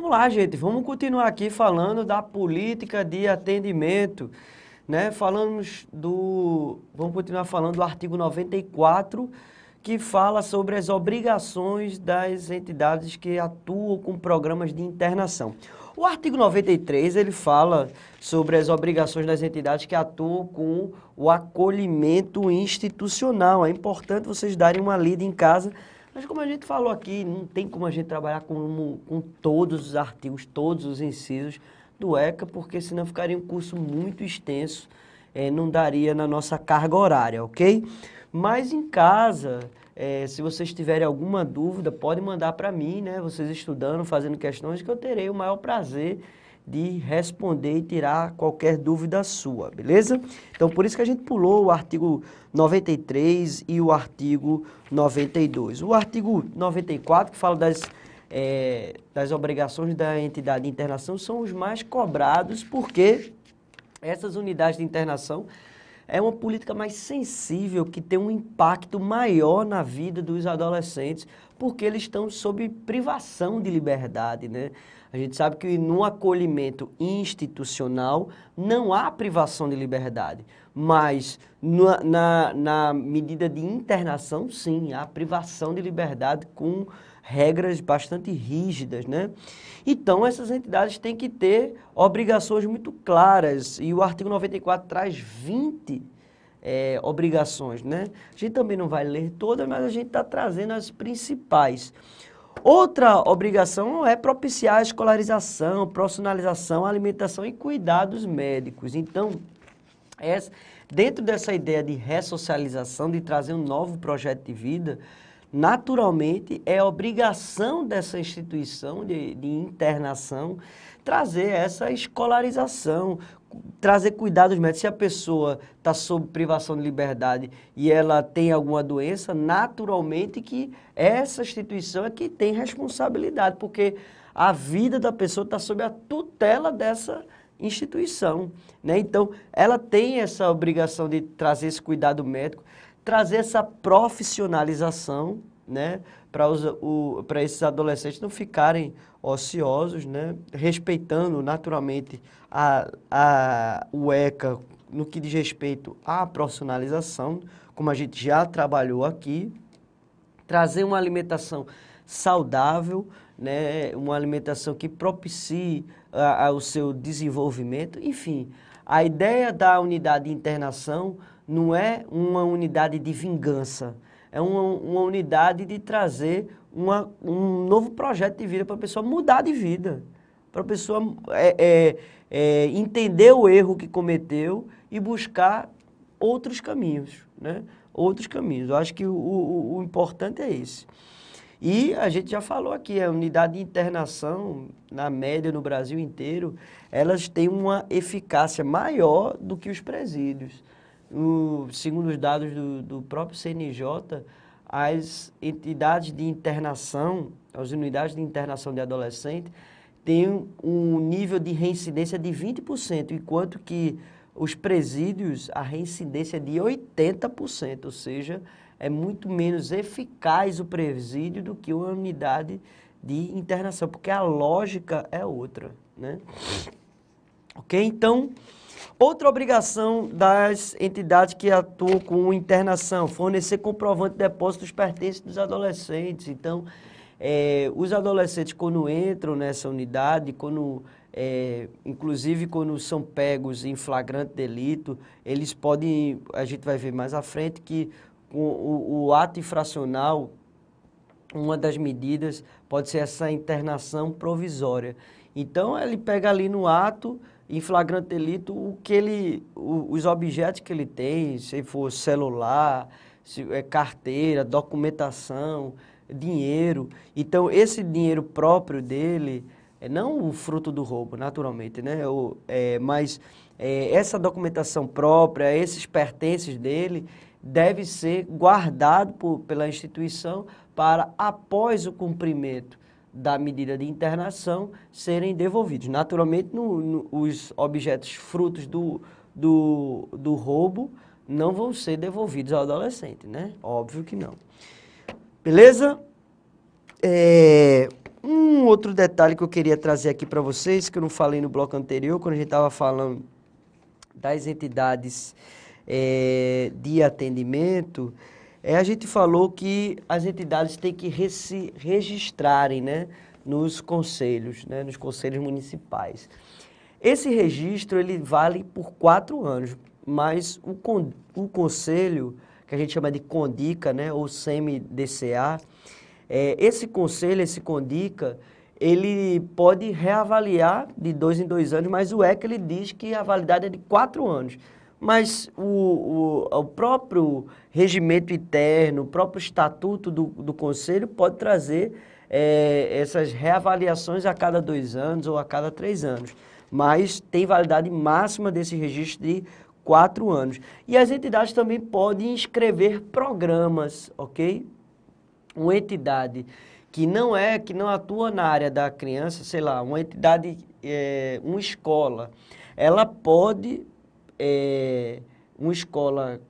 Vamos lá, gente, vamos continuar aqui falando da política de atendimento, né? Vamos continuar falando do artigo 94, que fala sobre as obrigações das entidades que atuam com programas de internação. O artigo 93, ele fala sobre as obrigações das entidades que atuam com o acolhimento institucional. É importante vocês darem uma lida em casa, mas como a gente falou aqui, não tem como a gente trabalhar com todos os artigos, todos os incisos do ECA, porque senão ficaria um curso muito extenso, não daria na nossa carga horária, ok? Mas em casa, se vocês tiverem alguma dúvida, pode mandar para mim, né? Vocês estudando, fazendo questões, que eu terei o maior prazer de responder e tirar qualquer dúvida sua, beleza? Então, por isso que a gente pulou o artigo 93 e o artigo 92. O artigo 94, que fala das obrigações da entidade de internação, são os mais cobrados, porque essas unidades de internação é uma política mais sensível, que tem um impacto maior na vida dos adolescentes, porque eles estão sob privação de liberdade, né? A gente sabe que no acolhimento institucional não há privação de liberdade, mas na medida de internação, sim, há privação de liberdade com regras bastante rígidas, né? Então, essas entidades têm que ter obrigações muito claras, e o artigo 94 traz 20 obrigações, né? A gente também não vai ler todas, mas a gente está trazendo as principais. Outra obrigação é propiciar a escolarização, profissionalização, alimentação e cuidados médicos. Então, dentro dessa ideia de ressocialização, de trazer um novo projeto de vida, naturalmente é obrigação dessa instituição de internação trazer essa escolarização, trazer cuidados médicos. Se a pessoa está sob privação de liberdade e ela tem alguma doença, naturalmente que essa instituição é que tem responsabilidade, porque a vida da pessoa está sob a tutela dessa instituição, né? Então, ela tem essa obrigação de trazer esse cuidado médico, trazer essa profissionalização, né? Para esses adolescentes não ficarem ociosos, né? Respeitando naturalmente o ECA no que diz respeito à profissionalização, como a gente já trabalhou aqui, trazer uma alimentação saudável, né? Uma alimentação que propicie o seu desenvolvimento. Enfim, a ideia da unidade de internação não é uma unidade de vingança, é uma unidade de trazer um novo projeto de vida para a pessoa mudar de vida, para a pessoa entender o erro que cometeu e buscar outros caminhos, né? Outros caminhos. Eu acho que o importante é esse. E a gente já falou aqui, a unidade de internação, na média no Brasil inteiro, elas têm uma eficácia maior do que os presídios. Segundo os dados do próprio CNJ, as entidades de internação, as unidades de internação de adolescente, têm um nível de reincidência de 20%, enquanto que os presídios, a reincidência é de 80%, ou seja, é muito menos eficaz o presídio do que uma unidade de internação, porque a lógica é outra, né? Ok? Então, outra obrigação das entidades que atuam com internação, fornecer comprovante de depósito dos pertences dos adolescentes. Então, os adolescentes, quando entram nessa unidade, inclusive quando são pegos em flagrante delito, eles podem, a gente vai ver mais à frente, que o ato infracional, uma das medidas pode ser essa internação provisória. Então, ele pega ali no ato, em flagrante delito, os objetos que ele tem, se for celular, carteira, documentação, dinheiro. Então, esse dinheiro próprio dele, não o fruto do roubo, naturalmente, né? Mas essa documentação própria, esses pertences dele, deve ser guardado pela instituição para, após o cumprimento da medida de internação, serem devolvidos. Naturalmente, os objetos frutos do roubo não vão ser devolvidos ao adolescente, né? Óbvio que não. Beleza? um outro detalhe que eu queria trazer aqui para vocês, que eu não falei no bloco anterior, quando a gente estava falando das entidades de atendimento, a gente falou que as entidades têm que se registrarem, né, nos conselhos municipais. Esse registro ele vale por 4 anos, mas o conselho, que a gente chama de CONDICA, né, ou SEMI-DCA, esse conselho, esse CONDICA, ele pode reavaliar de 2 em 2 anos, mas o ECA ele diz que a validade é de 4 anos. Mas o próprio regimento interno, o próprio estatuto do conselho pode trazer essas reavaliações a cada 2 anos ou a cada 3 anos. Mas tem validade máxima desse registro de 4 anos. E as entidades também podem inscrever programas, ok? Uma entidade que não atua na área da criança, sei lá, uma entidade, uma escola, ela pode, uma escola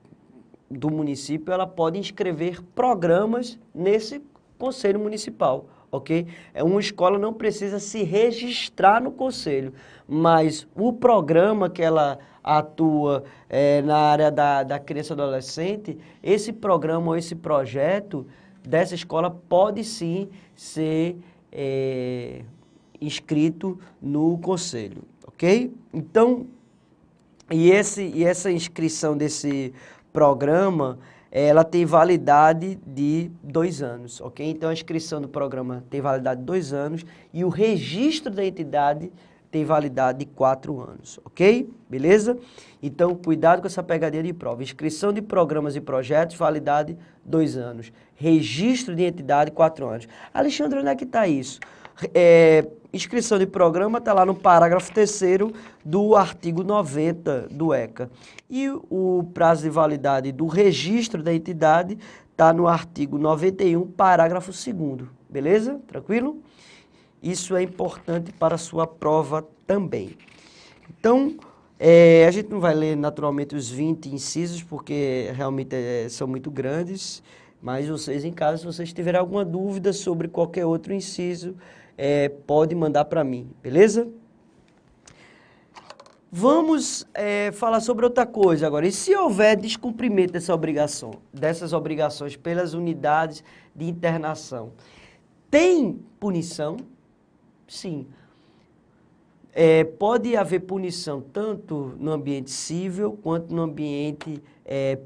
do município, ela pode inscrever programas nesse conselho municipal, ok? Uma escola não precisa se registrar no conselho, mas o programa que ela atua na área da criança e adolescente, esse programa ou esse projeto dessa escola pode sim ser inscrito no conselho, ok? Então, essa inscrição desse programa, ela tem validade de 2 anos, ok? Então, a inscrição do programa tem validade de 2 anos e o registro da entidade tem validade de 4 anos, ok? Beleza? Então, cuidado com essa pegadinha de prova. Inscrição de programas e projetos, validade 2 anos. Registro de entidade, 4 anos. Alexandre, onde é que está isso? Inscrição de programa está lá no parágrafo 3º do artigo 90 do ECA. E o prazo de validade do registro da entidade está no artigo 91, parágrafo 2º. Beleza? Tranquilo? Isso é importante para a sua prova também. Então, a gente não vai ler naturalmente os 20 incisos, porque realmente são muito grandes, mas vocês em casa, se vocês tiverem alguma dúvida sobre qualquer outro inciso, pode mandar para mim, beleza? Vamos falar sobre outra coisa agora. E se houver descumprimento dessas obrigações pelas unidades de internação, tem punição? Sim. Pode haver punição tanto no ambiente civil quanto no ambiente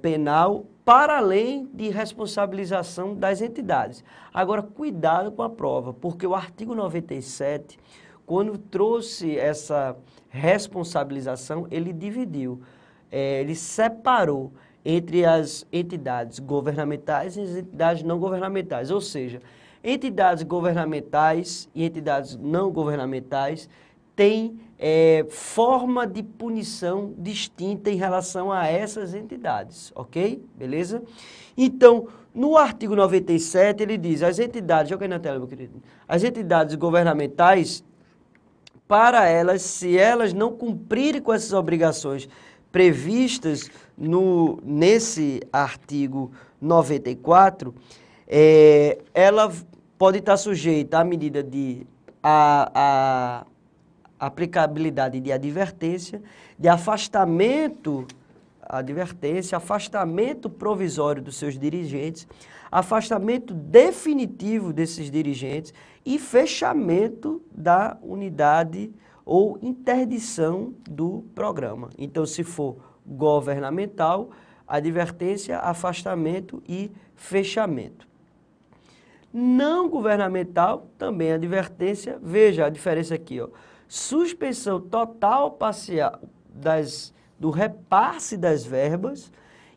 penal, para além de responsabilização das entidades. Agora, cuidado com a prova, porque o artigo 97, quando trouxe essa responsabilização, ele dividiu, ele separou entre as entidades governamentais e as entidades não governamentais, ou seja, entidades governamentais e entidades não governamentais têm forma de punição distinta em relação a essas entidades, ok? Beleza? Então, no artigo 97, ele diz, as entidades, joga aí na tela, meu querido, as entidades governamentais, para elas, se elas não cumprirem com essas obrigações previstas nesse artigo 94, ela pode estar sujeita à medida de aplicabilidade de advertência, de afastamento provisório dos seus dirigentes, afastamento definitivo desses dirigentes e fechamento da unidade ou interdição do programa. Então, se for governamental, advertência, afastamento e fechamento. Não governamental, também advertência, veja a diferença aqui, ó. Suspensão total parcial do repasse das verbas,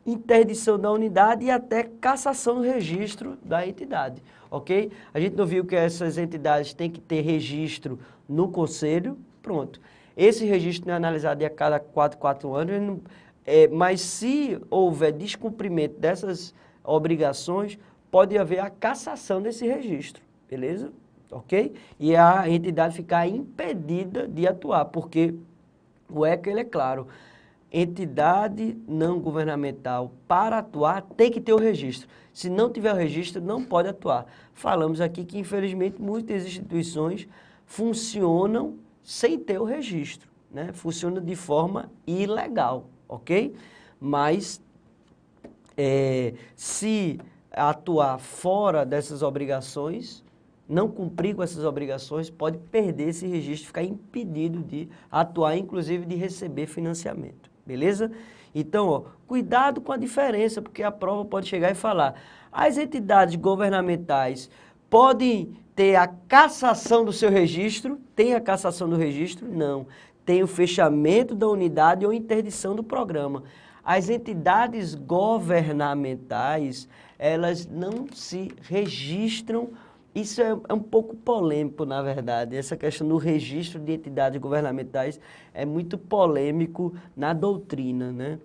interdição da unidade e até cassação do registro da entidade, ok? A gente não viu que essas entidades têm que ter registro no conselho, pronto. Esse registro não é analisado a cada 4 anos, mas se houver descumprimento dessas obrigações, pode haver a cassação desse registro, beleza? Ok? E a entidade ficar impedida de atuar, porque o ECA, ele é claro, entidade não governamental, para atuar, tem que ter o registro. Se não tiver o registro, não pode atuar. Falamos aqui que, infelizmente, muitas instituições funcionam sem ter o registro, né? Funcionam de forma ilegal, ok? Mas, se atuar fora dessas obrigações, não cumprir com essas obrigações, pode perder esse registro, ficar impedido de atuar, inclusive de receber financiamento, beleza? Então, ó, cuidado com a diferença, porque a prova pode chegar e falar, as entidades governamentais podem ter a cassação do seu registro? Tem a cassação do registro? Não. Tem o fechamento da unidade ou interdição do programa. As entidades governamentais, elas não se registram. Isso é um pouco polêmico, na verdade. Essa questão do registro de entidades governamentais é muito polêmico na doutrina, né?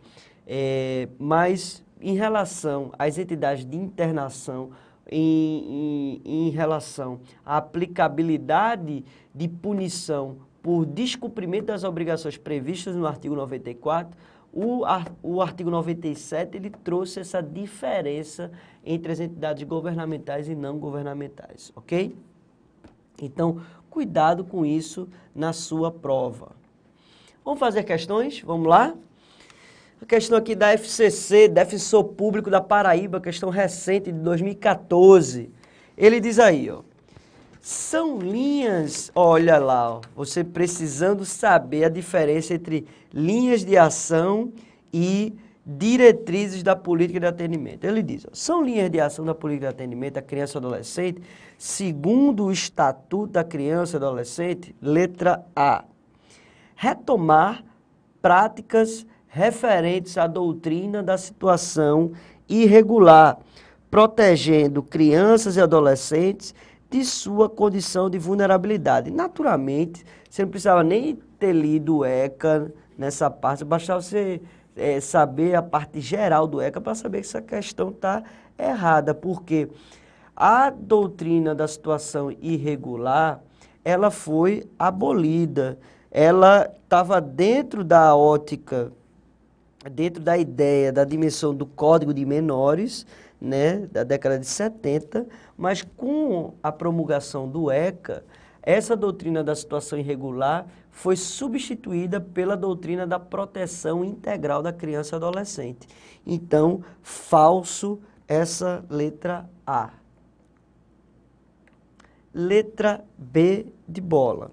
Mas, em relação às entidades de internação, em relação à aplicabilidade de punição por descumprimento das obrigações previstas no artigo 94, o artigo 97 ele trouxe essa diferença entre as entidades governamentais e não governamentais, ok? Então, cuidado com isso na sua prova. Vamos fazer questões? Vamos lá? A questão aqui da FCC, Defensor Público da Paraíba, questão recente de 2014. Ele diz aí, ó. São linhas, olha lá, ó, você precisando saber a diferença entre linhas de ação e diretrizes da política de atendimento. Ele diz, ó, são linhas de ação da política de atendimento à criança e adolescente, segundo o Estatuto da Criança e Adolescente, letra A. Retomar práticas referentes à doutrina da situação irregular, protegendo crianças e adolescentes de sua condição de vulnerabilidade. Naturalmente, você não precisava nem ter lido o ECA nessa parte, bastava você saber a parte geral do ECA para saber que essa questão está errada, porque a doutrina da situação irregular, ela foi abolida, ela estava dentro da ótica, dentro da ideia da dimensão do Código de Menores, né, da década de 70, mas com a promulgação do ECA, essa doutrina da situação irregular foi substituída pela doutrina da proteção integral da criança e adolescente. Então, falso essa letra A. Letra B de bola.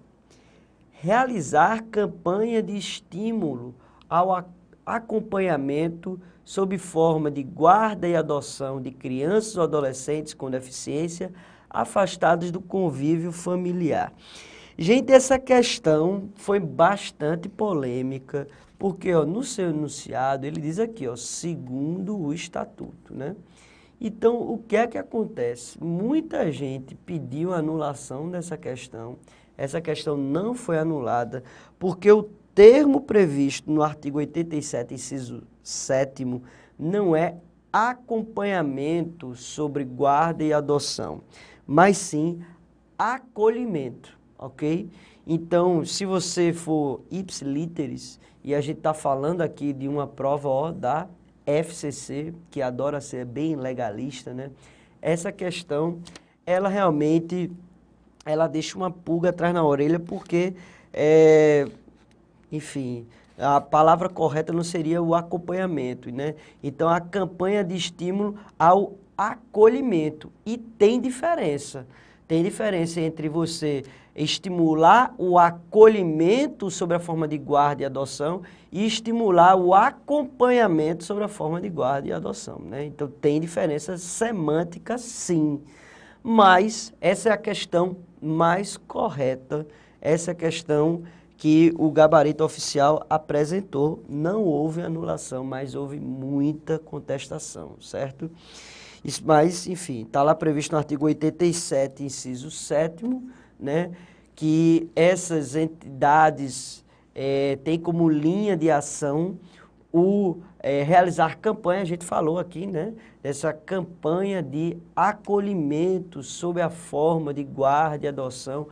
Realizar campanha de estímulo ao acompanhamento sob forma de guarda e adoção de crianças ou adolescentes com deficiência afastados do convívio familiar. Gente, essa questão foi bastante polêmica, porque ó, no seu enunciado ele diz aqui, ó, segundo o estatuto, né? Então, o que é que acontece? Muita gente pediu a anulação dessa questão, essa questão não foi anulada, porque o termo previsto no artigo 87, inciso 7º, não é acompanhamento sobre guarda e adoção, mas sim acolhimento, ok? Então, se você for ipsiliteris, e a gente está falando aqui de uma prova ó, da FCC, que adora ser bem legalista, né? Essa questão, ela realmente, ela deixa uma pulga atrás na orelha, porque, enfim, a palavra correta não seria o acompanhamento, né? Então, a campanha de estímulo ao acolhimento. E tem diferença. Tem diferença entre você estimular o acolhimento sob a forma de guarda e adoção e estimular o acompanhamento sobre a forma de guarda e adoção, né? Então, tem diferença semântica, sim. Mas essa é a questão mais correta, essa é a questão que o gabarito oficial apresentou. Não houve anulação, mas houve muita contestação, certo? Isso, mas, enfim, está lá previsto no artigo 87, inciso 7º, né, que essas entidades têm como linha de ação realizar campanha, a gente falou aqui, né, essa campanha de acolhimento sob a forma de guarda e adoção,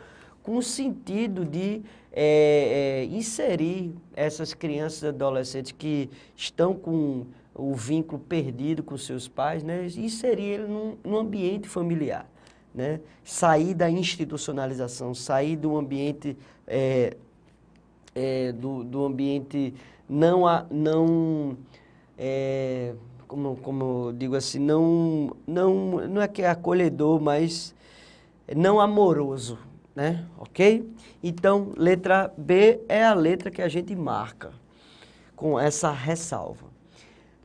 com o sentido de inserir essas crianças e adolescentes que estão com o vínculo perdido com seus pais, né, inserir ele num ambiente familiar, né, sair da institucionalização, sair do ambiente, do ambiente como eu digo assim, não é que é acolhedor, mas não amoroso, né? Ok? Então, letra B é a letra que a gente marca com essa ressalva.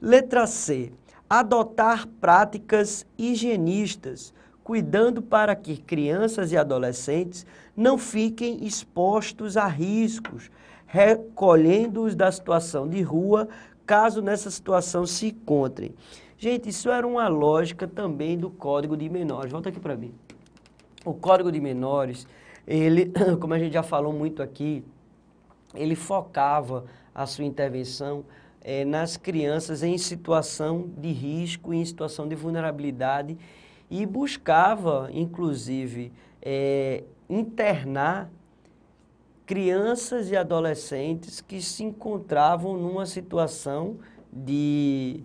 Letra C, adotar práticas higienistas, cuidando para que crianças e adolescentes não fiquem expostos a riscos, recolhendo-os da situação de rua, caso nessa situação se encontrem. Gente, isso era uma lógica também do Código de Menores. Volta aqui para mim. O Código de Menores, ele, como a gente já falou muito aqui, ele focava a sua intervenção nas crianças em situação de risco, em situação de vulnerabilidade e buscava, inclusive, internar crianças e adolescentes que se encontravam numa situação de,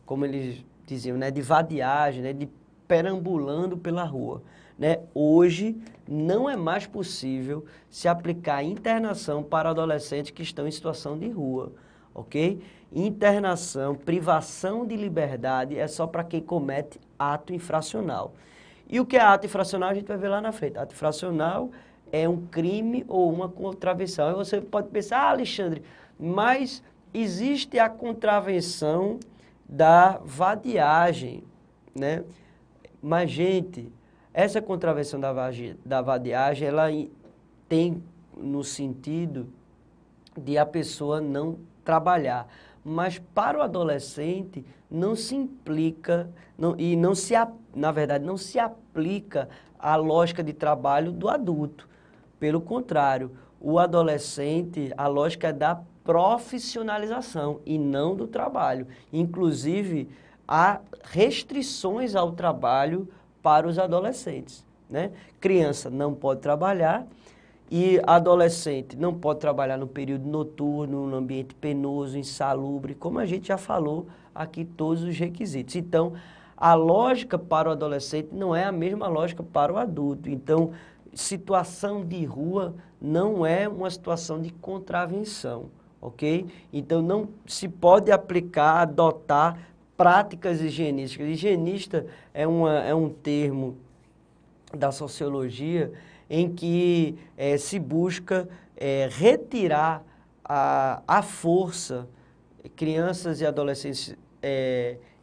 como eles diziam, né, de vadiagem, né, de perambulando pela rua. Né? Hoje não é mais possível se aplicar internação para adolescentes que estão em situação de rua, ok? Internação, privação de liberdade é só para quem comete ato infracional. E o que é ato infracional a gente vai ver lá na frente. Ato infracional é um crime ou uma contravenção. Aí você pode pensar, Alexandre, mas existe a contravenção da vadiagem, né? Mas, gente, essa contravenção da vadiagem, ela tem no sentido de a pessoa não trabalhar. Mas para o adolescente não se implica, na verdade, não se aplica a lógica de trabalho do adulto. Pelo contrário, o adolescente, a lógica é da profissionalização e não do trabalho. Inclusive, há restrições ao trabalho para os adolescentes, né? Criança não pode trabalhar e adolescente não pode trabalhar no período noturno, no ambiente penoso, insalubre, como a gente já falou aqui todos os requisitos. Então, a lógica para o adolescente não é a mesma lógica para o adulto. Então, situação de rua não é uma situação de contravenção, ok? Então, não se pode aplicar, adotar práticas higienísticas. Higienista é um termo da sociologia em que se busca retirar à força crianças e adolescentes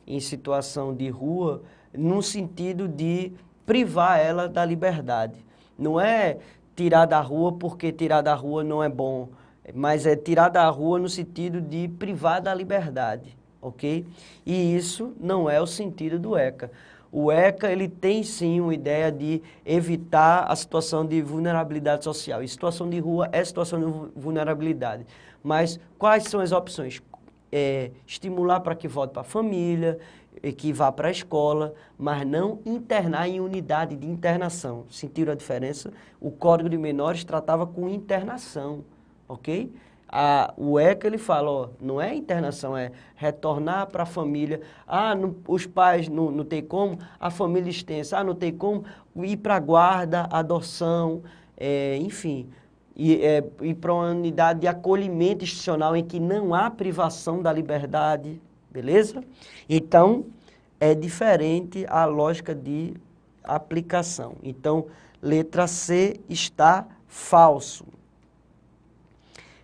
em situação de rua, no sentido de privar ela da liberdade. Não é tirar da rua porque tirar da rua não é bom, mas é tirar da rua no sentido de privar da liberdade, ok? E isso não é o sentido do ECA. O ECA, ele tem sim uma ideia de evitar a situação de vulnerabilidade social. E situação de rua é situação de vulnerabilidade. Mas quais são as opções? Estimular para que volte para a família, que vá para a escola, mas não internar em unidade de internação. Sentiram a diferença? O Código de Menores tratava com internação, ok? O ECA, ele fala, ó, não é internação, é retornar para a família. Os pais não tem como, a família extensa, não tem como, ir para a guarda, adoção, enfim. Ir para uma unidade de acolhimento institucional em que não há privação da liberdade, beleza? Então, é diferente a lógica de aplicação. Então, letra C está falso.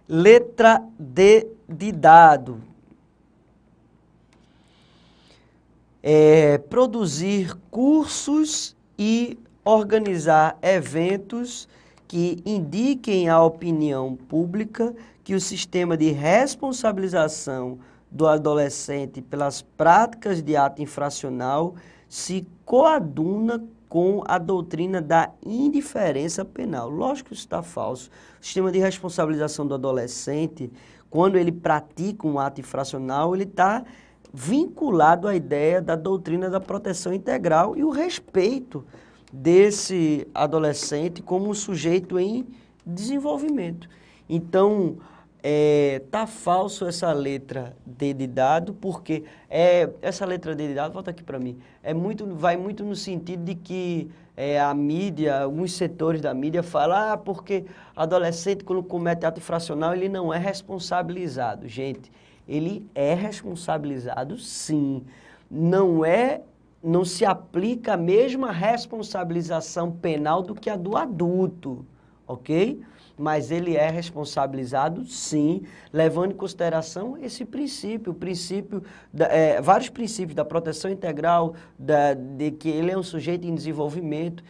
Letra D de dado. Produzir cursos e organizar eventos que indiquem à opinião pública que o sistema de responsabilização do adolescente pelas práticas de ato infracional se coaduna com a doutrina da indiferença penal. Lógico que isso está falso. O sistema de responsabilização do adolescente, quando ele pratica um ato infracional, ele está vinculado à ideia da doutrina da proteção integral e o respeito desse adolescente como um sujeito em desenvolvimento. Então, tá falso essa letra D de dado, porque essa letra D de dado, volta aqui para mim, vai muito no sentido de que a mídia, alguns setores da mídia falam, porque adolescente quando comete ato infracional ele não é responsabilizado. Gente, ele é responsabilizado sim, não se aplica a mesma responsabilização penal do que a do adulto, ok? Mas ele é responsabilizado, sim, levando em consideração esse princípio, vários princípios da proteção integral, de que ele é um sujeito em desenvolvimento,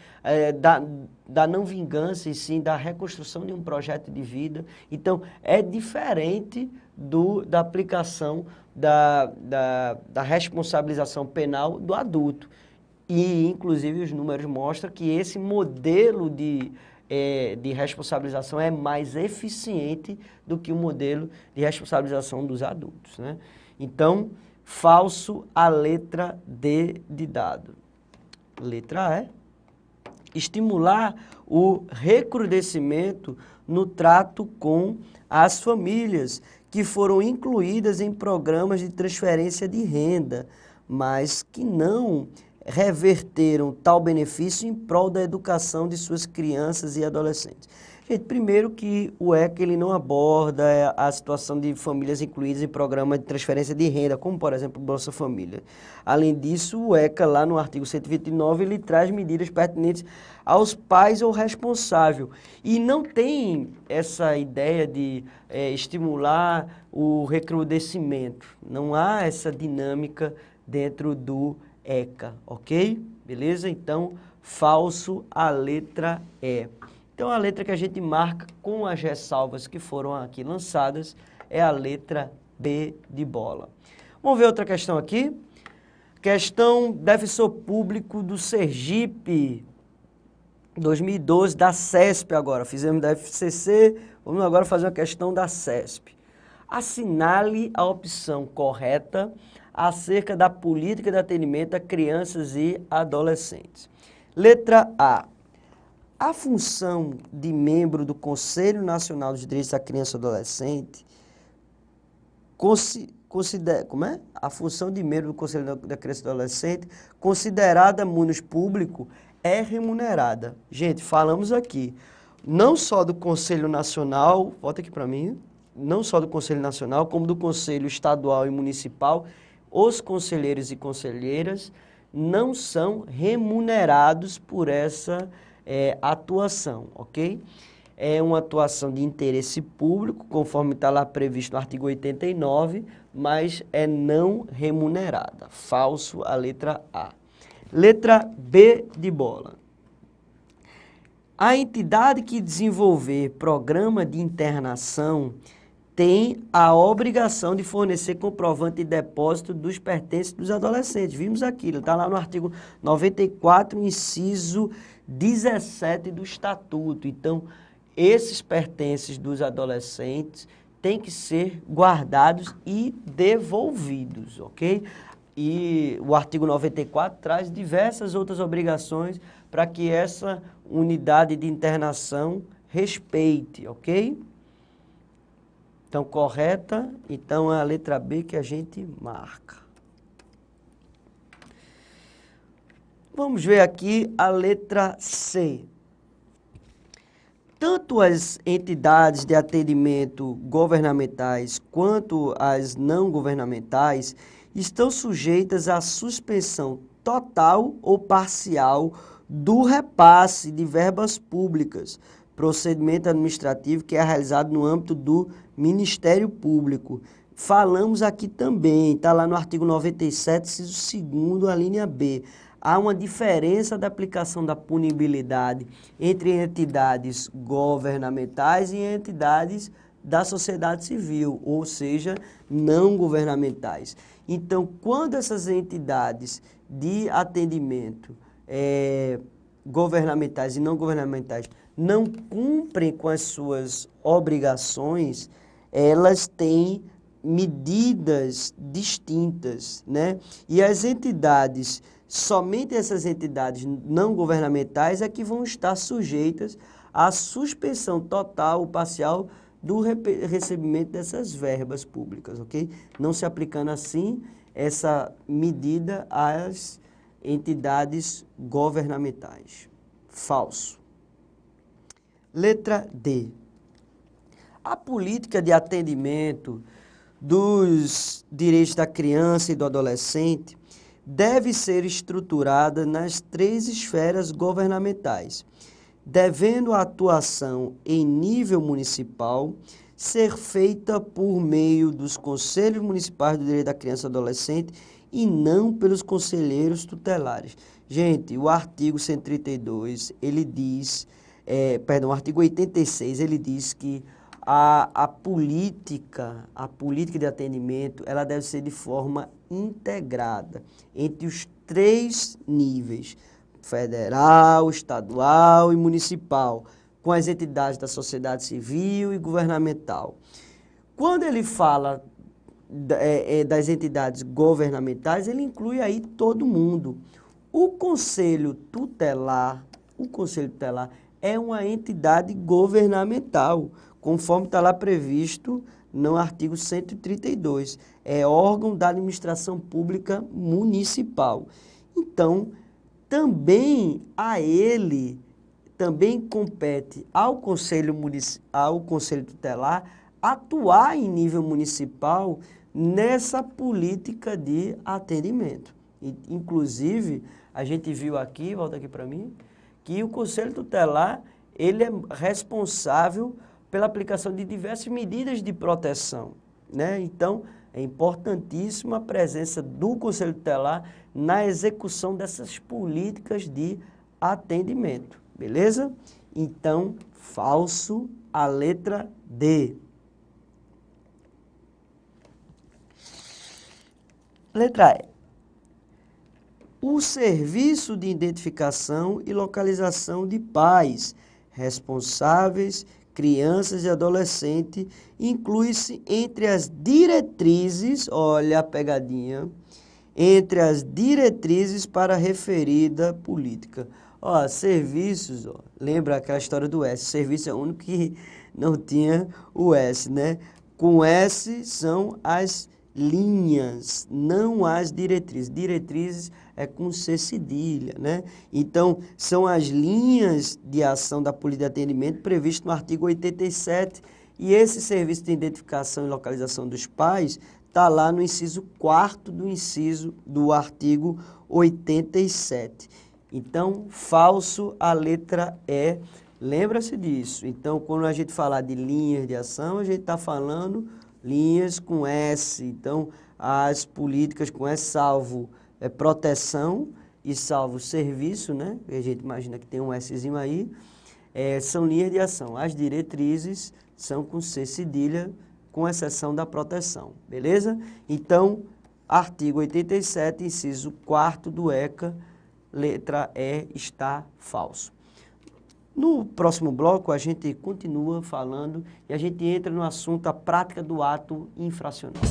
da não vingança e sim da reconstrução de um projeto de vida. Então, é diferente da aplicação da responsabilização penal do adulto. E, inclusive, os números mostram que esse modelo de responsabilização é mais eficiente do que o modelo de responsabilização dos adultos, né? Então, falso a letra D de dado. Letra E. Estimular o recrudescimento no trato com as famílias que foram incluídas em programas de transferência de renda, mas que não reverteram tal benefício em prol da educação de suas crianças e adolescentes. Gente, primeiro que o ECA ele não aborda a situação de famílias incluídas em programa de transferência de renda, como por exemplo o Bolsa Família. Além disso, o ECA lá no artigo 129 ele traz medidas pertinentes aos pais ou responsável e não tem essa ideia de estimular o recrudescimento. Não há essa dinâmica dentro do ECA, ok? Beleza? Então, falso a letra E. Então, a letra que a gente marca com as ressalvas que foram aqui lançadas é a letra B de bola. Vamos ver outra questão aqui. Questão defensor público do Sergipe, 2012, da CESP agora. Fizemos da FCC, vamos agora fazer uma questão da CESP. Assinale a opção correta acerca da política de atendimento a crianças e adolescentes. Letra A. A função de membro do Conselho Nacional dos Direitos da Criança e do Adolescente A função de membro do Conselho da Criança e do Adolescente, considerada munus público, é remunerada. Gente, falamos aqui, não só do Conselho Nacional, volta aqui para mim, não só do Conselho Nacional, como do Conselho Estadual e Municipal, os conselheiros e conselheiras não são remunerados por essa atuação, ok? É uma atuação de interesse público, conforme está lá previsto no artigo 89, mas é não remunerada. Falso a letra A. Letra B de bola. A entidade que desenvolver programa de internação tem a obrigação de fornecer comprovante de depósito dos pertences dos adolescentes. Vimos aquilo, está lá no artigo 94, inciso 17 do Estatuto. Então, esses pertences dos adolescentes têm que ser guardados e devolvidos, ok? E o artigo 94 traz diversas outras obrigações para que essa unidade de internação respeite, ok? Então, correta, então é a letra B que a gente marca. Vamos ver aqui a letra C. Tanto as entidades de atendimento governamentais quanto as não governamentais estão sujeitas à suspensão total ou parcial do repasse de verbas públicas, procedimento administrativo que é realizado no âmbito do Ministério Público. Falamos aqui também, está lá no artigo 97, inciso 2º, a linha B. Há uma diferença da aplicação da punibilidade entre entidades governamentais e entidades da sociedade civil, ou seja, não governamentais. Então, quando essas entidades de atendimento governamentais e não governamentais não cumprem com as suas obrigações, elas têm medidas distintas, né? E as entidades somente essas entidades não governamentais é que vão estar sujeitas à suspensão total ou parcial do recebimento dessas verbas públicas, ok? Não se aplicando assim essa medida às entidades governamentais. Falso. Letra D. A política de atendimento dos direitos da criança e do adolescente deve ser estruturada nas 3 esferas governamentais, devendo a atuação em nível municipal ser feita por meio dos Conselhos Municipais do Direito da Criança e do Adolescente e não pelos conselheiros tutelares. Gente, o artigo 132, ele diz, o artigo 86, ele diz que a política de atendimento, ela deve ser de forma integrada entre os 3 níveis, federal, estadual e municipal, com as entidades da sociedade civil e governamental. Quando ele fala das entidades governamentais, ele inclui aí todo mundo. O Conselho Tutelar é uma entidade governamental, conforme está lá previsto no artigo 132. É órgão da administração pública municipal. Então, também compete ao Conselho Tutelar atuar em nível municipal nessa política de atendimento. Inclusive, a gente viu aqui, volta aqui para mim, que o Conselho Tutelar, ele é responsável pela aplicação de diversas medidas de proteção, né? Então, é importantíssima a presença do Conselho Tutelar na execução dessas políticas de atendimento, beleza? Então, falso a letra D. Letra E. O serviço de identificação e localização de pais responsáveis, crianças e adolescentes inclui-se entre as diretrizes, olha a pegadinha, entre as diretrizes para a referida política. Ó, serviços, ó, lembra aquela história do S, serviço é o único que não tinha o S, né? Com S são as linhas, não as diretrizes. Diretrizes é com C cedilha, né? Então, são as linhas de ação da política de atendimento previsto no artigo 87, e esse serviço de identificação e localização dos pais está lá no inciso 4º do artigo 87. Então, falso a letra E, lembra-se disso. Então, quando a gente falar de linhas de ação, a gente está falando linhas com S. Então, as políticas com S, salvo proteção e salvo serviço, né? A gente imagina que tem um Szinho aí, são linhas de ação. As diretrizes são com C cedilha, com exceção da proteção, beleza? Então, artigo 87, inciso 4º do ECA, letra E está falso. No próximo bloco, a gente continua falando e a gente entra no assunto a prática do ato infracional.